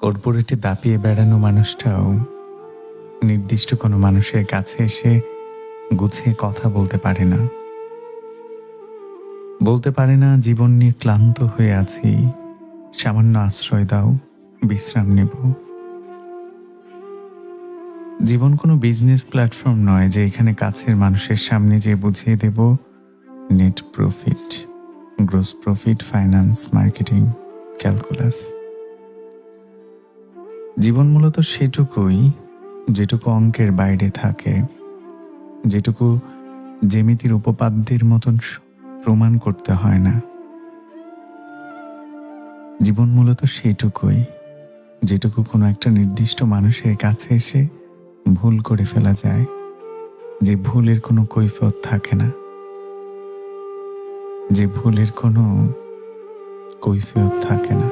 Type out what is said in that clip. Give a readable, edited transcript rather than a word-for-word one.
কর্পোরেটে দাপিয়ে বেড়ানো মানুষটাও নির্দিষ্ট কোনো মানুষের কাছে এসে গুছিয়ে কথা বলতে পারে না। বলতে পারে না, জীবন নিয়ে ক্লান্ত হয়ে আছি, সামান্য আশ্রয় দাও, বিশ্রাম নেব। জীবন কোনো বিজনেস প্ল্যাটফর্ম নয় যে এখানে কাছের মানুষের সামনে যে বুঝিয়ে দেব net profit, gross profit, finance, marketing, calculus. জীবন মূলত সেটুকুই যেটুকু অঙ্কের বাইরে থাকে, যেটুকু জ্যামিতির উপপাদ্যের মতন প্রমাণ করতে হয় না। জীবন মূলত সেটুকুই যেটুকু কোনো একটা নির্দিষ্ট মানুষের কাছে এসে ভুল করে ফেলা যায়, যে ভুলের কোনো কৈফিয়ত থাকে না, যে ভুলের কোনো কৈফিয়ত থাকে না।